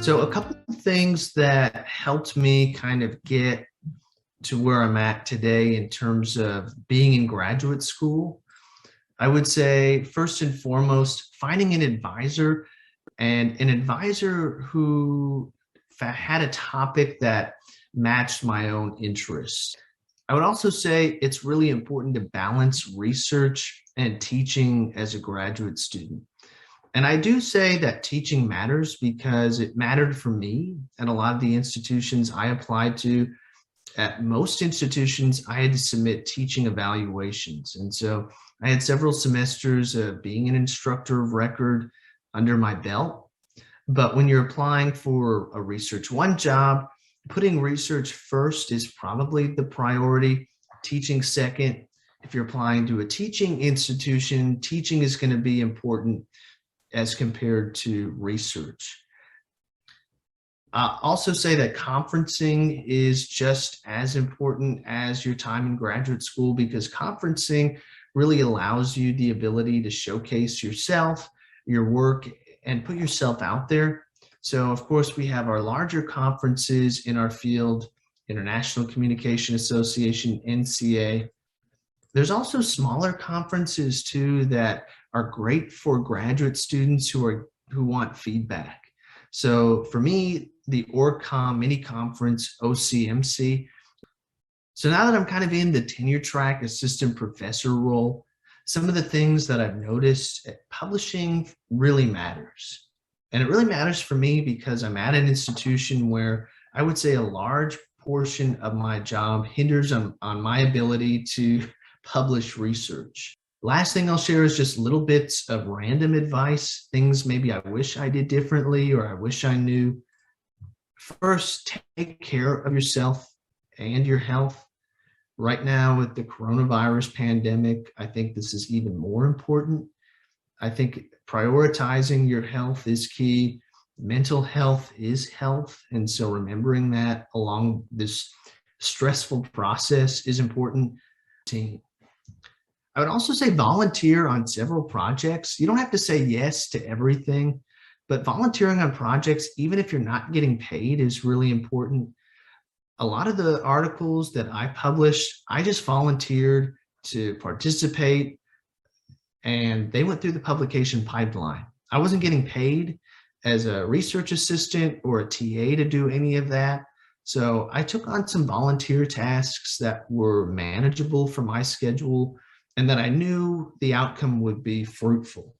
So a couple of things that helped me kind of get to where I'm at today in terms of being in graduate school, I would say first and foremost, finding an advisor and an advisor who had a topic that matched my own interests. I would also say it's really important to balance research and teaching as a graduate student. And I do say that teaching matters because it mattered for me at a lot of the institutions I applied to. At most institutions, I had to submit teaching evaluations. And so I had several semesters of being an instructor of record under my belt. But when you're applying for a Research One job, putting research first is probably the priority, teaching second. If you're applying to a teaching institution, teaching is going to be important as compared to research. I'll also say that conferencing is just as important as your time in graduate school, because conferencing really allows you the ability to showcase yourself, your work, and put yourself out there. So of course, we have our larger conferences in our field, International Communication Association, NCA. There's also smaller conferences too that are great for graduate students who want feedback. So for me, the OrgComm mini conference, OCMC. So now that I'm kind of in the tenure track assistant professor role, some of the things that I've noticed, publishing really matters. And it really matters for me because I'm at an institution where I would say a large portion of my job hinders on my ability to publish research. Last thing I'll share is just little bits of random advice, things maybe I wish I did differently or I wish I knew. First, take care of yourself and your health. Right now with the coronavirus pandemic, I think this is even more important. I think prioritizing your health is key. Mental health is health. And so remembering that along this stressful process is important. I would also say volunteer on several projects. You don't have to say yes to everything, but volunteering on projects, even if you're not getting paid, is really important. A lot of the articles that I published, I just volunteered to participate, and they went through the publication pipeline. I wasn't getting paid as a research assistant or a TA to do any of that. So I took on some volunteer tasks that were manageable for my schedule and that I knew the outcome would be fruitful.